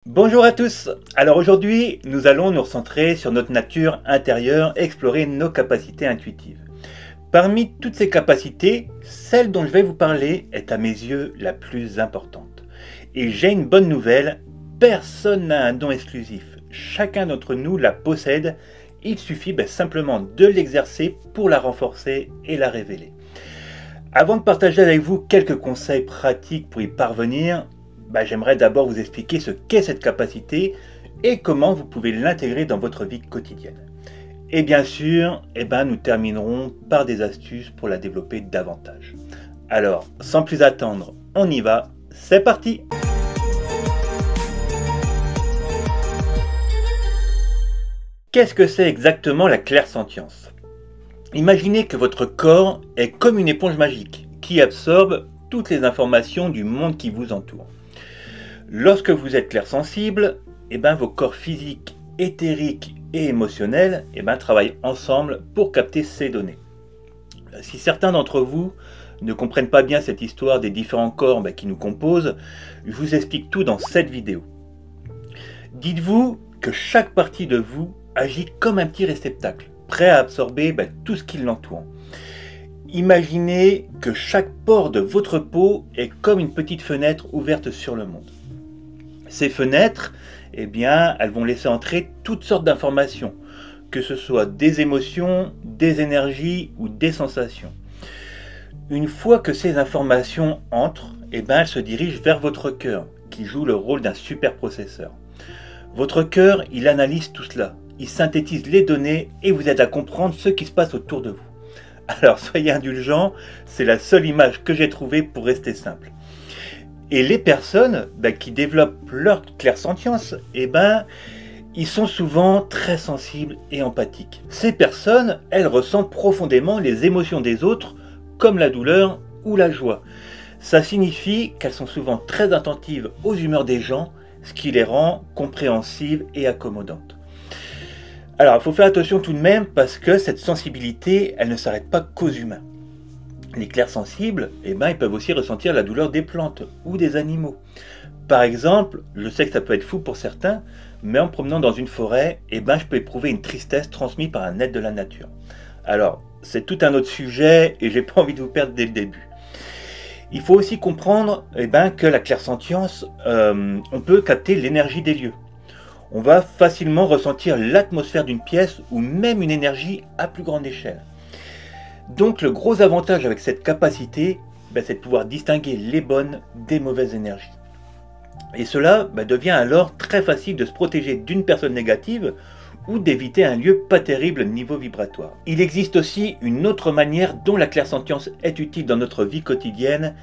Bonjour à tous. Alors aujourd'hui, nous allons nous recentrer sur notre nature intérieure, explorer nos capacités intuitives. Parmi toutes ces capacités, celle dont je vais vous parler est à mes yeux la plus importante. Et j'ai une bonne nouvelle, personne n'a un don exclusif. Chacun d'entre nous la possède, il suffit simplement de l'exercer pour la renforcer et la révéler. Avant de partager avec vous quelques conseils pratiques pour y parvenir, j'aimerais d'abord vous expliquer ce qu'est cette capacité et comment vous pouvez l'intégrer dans votre vie quotidienne. Et bien sûr, nous terminerons par des astuces pour la développer davantage. Alors, sans plus attendre, on y va, c'est parti! Qu'est-ce que c'est exactement la clairsentience? Imaginez que votre corps est comme une éponge magique qui absorbe toutes les informations du monde qui vous entoure. Lorsque vous êtes clairsensible, vos corps physiques, éthériques et émotionnels travaillent ensemble pour capter ces données. Si certains d'entre vous ne comprennent pas bien cette histoire des différents corps qui nous composent, je vous explique tout dans cette vidéo. Dites-vous que chaque partie de vous agit comme un petit réceptacle, prêt à absorber tout ce qui l'entoure. Imaginez que chaque pore de votre peau est comme une petite fenêtre ouverte sur le monde. Ces fenêtres, elles vont laisser entrer toutes sortes d'informations, que ce soit des émotions, des énergies ou des sensations. Une fois que ces informations entrent, elles se dirigent vers votre cœur, qui joue le rôle d'un superprocesseur. Votre cœur, il analyse tout cela, il synthétise les données et vous aide à comprendre ce qui se passe autour de vous. Alors soyez indulgents, c'est la seule image que j'ai trouvée pour rester simple. Et les personnes qui développent leur clairsentience, ils sont souvent très sensibles et empathiques. Ces personnes, elles ressentent profondément les émotions des autres, comme la douleur ou la joie. Ça signifie qu'elles sont souvent très attentives aux humeurs des gens, ce qui les rend compréhensives et accommodantes. Alors, il faut faire attention tout de même parce que cette sensibilité, elle ne s'arrête pas qu'aux humains. Les clairsensibles, ils peuvent aussi ressentir la douleur des plantes ou des animaux. Par exemple, je sais que ça peut être fou pour certains, mais en promenant dans une forêt, je peux éprouver une tristesse transmise par un être de la nature. Alors, c'est tout un autre sujet et j'ai pas envie de vous perdre dès le début. Il faut aussi comprendre que la clairsentience, on peut capter l'énergie des lieux. On va facilement ressentir l'atmosphère d'une pièce ou même une énergie à plus grande échelle. Donc le gros avantage avec cette capacité, c'est de pouvoir distinguer les bonnes des mauvaises énergies. Et cela devient alors très facile de se protéger d'une personne négative ou d'éviter un lieu pas terrible niveau vibratoire. Il existe aussi une autre manière dont la clairsentience est utile dans notre vie quotidienne,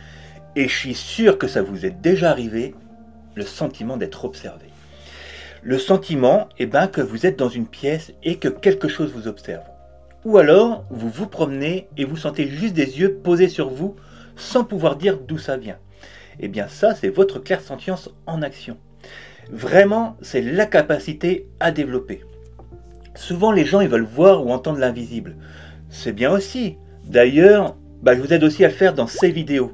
et je suis sûr que ça vous est déjà arrivé, le sentiment d'être observé. Le sentiment que vous êtes dans une pièce et que quelque chose vous observe. Ou alors, vous vous promenez et vous sentez juste des yeux posés sur vous sans pouvoir dire d'où ça vient. Ça, c'est votre clairsentience en action. Vraiment, c'est la capacité à développer. Souvent, les gens ils veulent voir ou entendre l'invisible. C'est bien aussi. D'ailleurs, je vous aide aussi à le faire dans ces vidéos.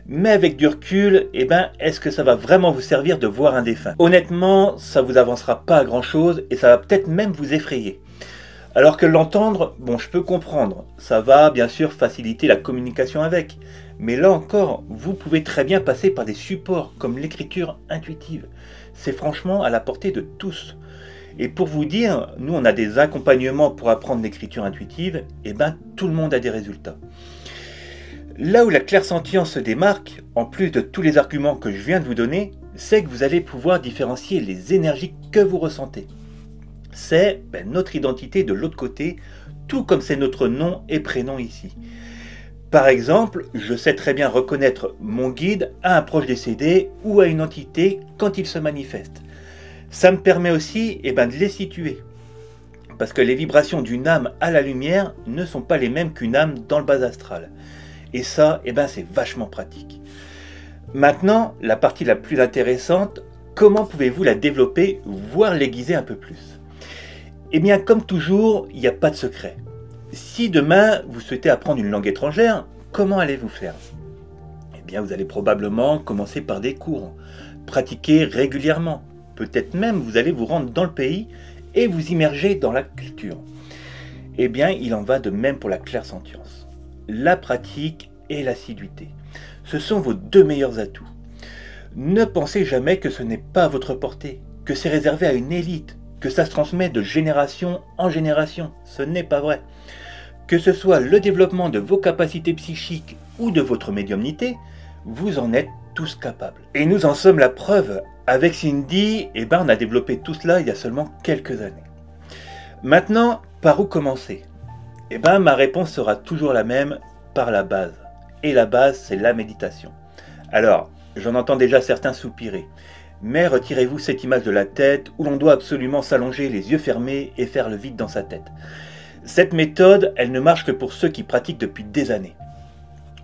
Mais avec du recul, est-ce que ça va vraiment vous servir de voir un défunt? Honnêtement, ça vous avancera pas à grand chose et ça va peut-être même vous effrayer. Alors que l'entendre, je peux comprendre, ça va bien sûr faciliter la communication avec. Mais là encore, vous pouvez très bien passer par des supports comme l'écriture intuitive. C'est franchement à la portée de tous. Et pour vous dire, nous on a des accompagnements pour apprendre l'écriture intuitive, tout le monde a des résultats. Là où la clairsentience se démarque, en plus de tous les arguments que je viens de vous donner, c'est que vous allez pouvoir différencier les énergies que vous ressentez. C'est notre identité de l'autre côté, tout comme c'est notre nom et prénom ici. Par exemple, je sais très bien reconnaître mon guide à un proche décédé ou à une entité quand il se manifeste. Ça me permet aussi de les situer. Parce que les vibrations d'une âme à la lumière ne sont pas les mêmes qu'une âme dans le bas astral. Et ça, c'est vachement pratique. Maintenant, la partie la plus intéressante, comment pouvez-vous la développer, voire l'aiguiser un peu plus? Comme toujours, il n'y a pas de secret. Si demain, vous souhaitez apprendre une langue étrangère, comment allez-vous faire? Vous allez probablement commencer par des cours, pratiquer régulièrement, peut-être même vous allez vous rendre dans le pays et vous immerger dans la culture. Eh bien, il en va de même pour la clairsentience. La pratique et l'assiduité, ce sont vos deux meilleurs atouts. Ne pensez jamais que ce n'est pas à votre portée, que c'est réservé à une élite, que ça se transmet de génération en génération. Ce n'est pas vrai. Que ce soit le développement de vos capacités psychiques ou de votre médiumnité, vous en êtes tous capables. Et nous en sommes la preuve. Avec Cindy, on a développé tout cela il y a seulement quelques années. Maintenant, par où commencer? Ma réponse sera toujours la même, par la base. Et la base, c'est la méditation. Alors, j'en entends déjà certains soupirer. Mais retirez-vous cette image de la tête où l'on doit absolument s'allonger les yeux fermés et faire le vide dans sa tête. Cette méthode, elle ne marche que pour ceux qui pratiquent depuis des années.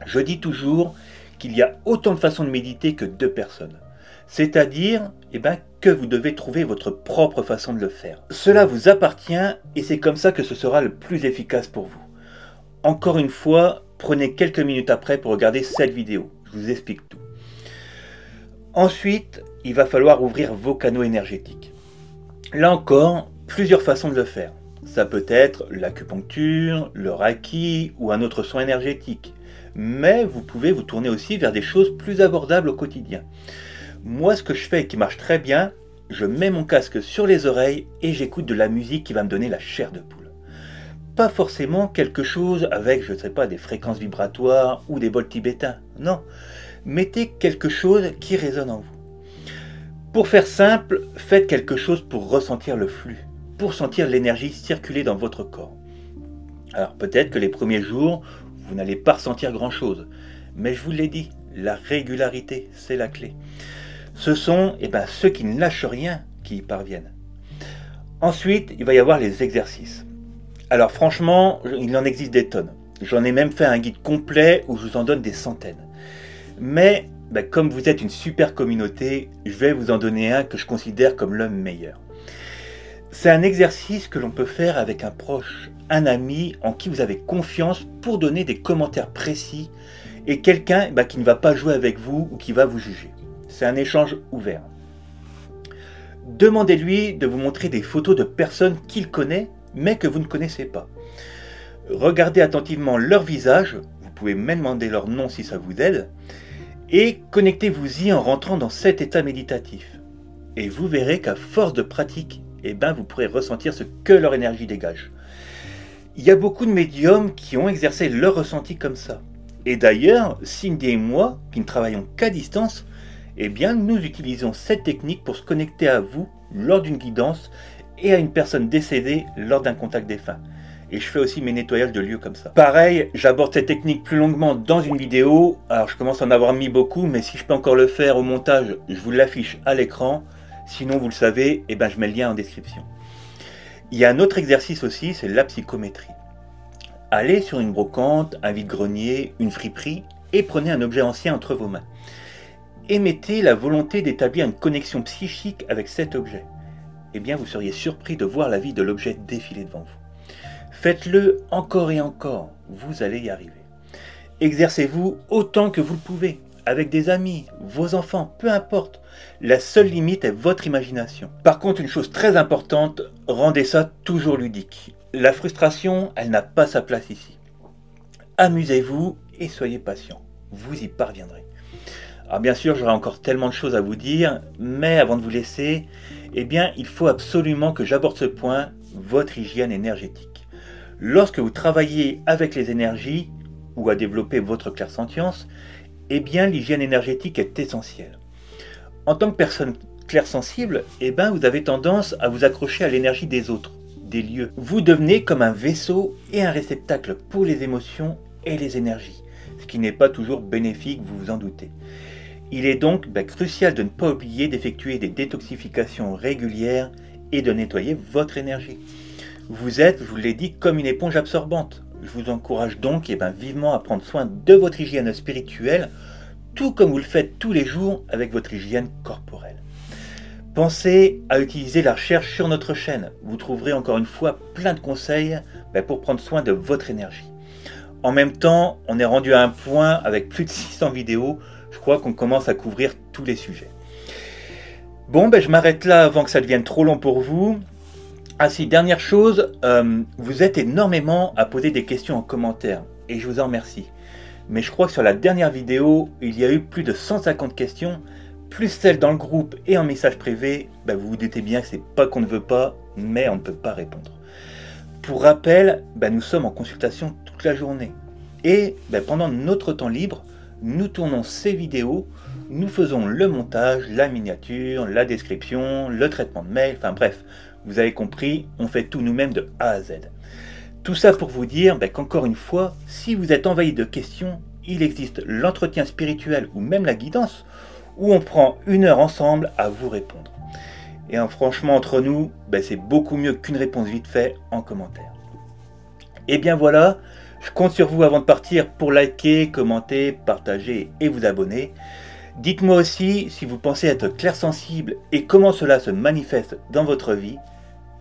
Je dis toujours qu'il y a autant de façons de méditer que de personnes. C'est-à-dire que vous devez trouver votre propre façon de le faire. Cela vous appartient et c'est comme ça que ce sera le plus efficace pour vous. Encore une fois, prenez quelques minutes après pour regarder cette vidéo. Je vous explique tout. Ensuite, il va falloir ouvrir vos canaux énergétiques. Là encore, plusieurs façons de le faire. Ça peut être l'acupuncture, le reiki ou un autre soin énergétique. Mais vous pouvez vous tourner aussi vers des choses plus abordables au quotidien. Moi, ce que je fais et qui marche très bien, je mets mon casque sur les oreilles et j'écoute de la musique qui va me donner la chair de poule. Pas forcément quelque chose avec, je ne sais pas, des fréquences vibratoires ou des bols tibétains. Non, mettez quelque chose qui résonne en vous. Pour faire simple, faites quelque chose pour ressentir le flux, pour sentir l'énergie circuler dans votre corps. Alors peut-être que les premiers jours, vous n'allez pas ressentir grand-chose, mais je vous l'ai dit, la régularité, c'est la clé. Ce sont ceux qui ne lâchent rien qui y parviennent. Ensuite, il va y avoir les exercices. Alors franchement, il en existe des tonnes. J'en ai même fait un guide complet où je vous en donne des centaines. Mais comme vous êtes une super communauté, je vais vous en donner un que je considère comme le meilleur. C'est un exercice que l'on peut faire avec un proche, un ami en qui vous avez confiance pour donner des commentaires précis et quelqu'un qui ne va pas jouer avec vous ou qui va vous juger. C'est un échange ouvert. Demandez-lui de vous montrer des photos de personnes qu'il connaît mais que vous ne connaissez pas. Regardez attentivement leur visage, vous pouvez même demander leur nom si ça vous aide, et connectez-vous-y en rentrant dans cet état méditatif. Et vous verrez qu'à force de pratique, vous pourrez ressentir ce que leur énergie dégage. Il y a beaucoup de médiums qui ont exercé leur ressenti comme ça. Et d'ailleurs, Cindy et moi, qui ne travaillons qu'à distance, nous utilisons cette technique pour se connecter à vous lors d'une guidance et à une personne décédée lors d'un contact défunt. Et je fais aussi mes nettoyages de lieux comme ça. Pareil, j'aborde cette technique plus longuement dans une vidéo. Alors je commence à en avoir mis beaucoup, mais si je peux encore le faire au montage, je vous l'affiche à l'écran. Sinon, vous le savez, je mets le lien en description. Il y a un autre exercice aussi, c'est la psychométrie. Allez sur une brocante, un vide-grenier, une friperie et prenez un objet ancien entre vos mains. Émettez la volonté d'établir une connexion psychique avec cet objet. Vous seriez surpris de voir la vie de l'objet défiler devant vous. Faites-le encore et encore, vous allez y arriver. Exercez-vous autant que vous le pouvez, avec des amis, vos enfants, peu importe. La seule limite est votre imagination. Par contre, une chose très importante, rendez ça toujours ludique. La frustration, elle n'a pas sa place ici. Amusez-vous et soyez patient, vous y parviendrez. Alors bien sûr, j'aurai encore tellement de choses à vous dire, mais avant de vous laisser, il faut absolument que j'aborde ce point, votre hygiène énergétique. Lorsque vous travaillez avec les énergies, ou à développer votre clairsentience, l'hygiène énergétique est essentielle. En tant que personne clairsensible, vous avez tendance à vous accrocher à l'énergie des autres, des lieux. Vous devenez comme un vaisseau et un réceptacle pour les émotions et les énergies, ce qui n'est pas toujours bénéfique, vous vous en doutez. Il est donc crucial de ne pas oublier d'effectuer des détoxifications régulières et de nettoyer votre énergie. Vous êtes, je vous l'ai dit, comme une éponge absorbante. Je vous encourage donc vivement à prendre soin de votre hygiène spirituelle, tout comme vous le faites tous les jours avec votre hygiène corporelle. Pensez à utiliser la recherche sur notre chaîne. Vous trouverez encore une fois plein de conseils pour prendre soin de votre énergie. En même temps, on est rendu à un point avec plus de 600 vidéos. Je crois qu'on commence à couvrir tous les sujets. Bon, ben, je m'arrête là avant que ça devienne trop long pour vous. Ah si, dernière chose, vous êtes énormément à poser des questions en commentaire, et je vous en remercie. Mais je crois que sur la dernière vidéo, il y a eu plus de 150 questions, plus celles dans le groupe et en message privé. Ben, vous vous doutez bien que c'est pas qu'on ne veut pas, mais on ne peut pas répondre. Pour rappel, ben, nous sommes en consultation toute la journée. Et ben, pendant notre temps libre, nous tournons ces vidéos, nous faisons le montage, la miniature, la description, le traitement de mail, enfin bref, vous avez compris, on fait tout nous-mêmes de A à Z. Tout ça pour vous dire ben, qu'encore une fois, si vous êtes envahi de questions, il existe l'entretien spirituel ou même la guidance, où on prend 1 heure ensemble à vous répondre. Et franchement, entre nous, ben, c'est beaucoup mieux qu'une réponse vite fait en commentaire. Et bien voilà, je compte sur vous avant de partir pour liker, commenter, partager et vous abonner. Dites-moi aussi si vous pensez être clairsensible et comment cela se manifeste dans votre vie.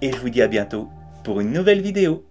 Et je vous dis à bientôt pour une nouvelle vidéo.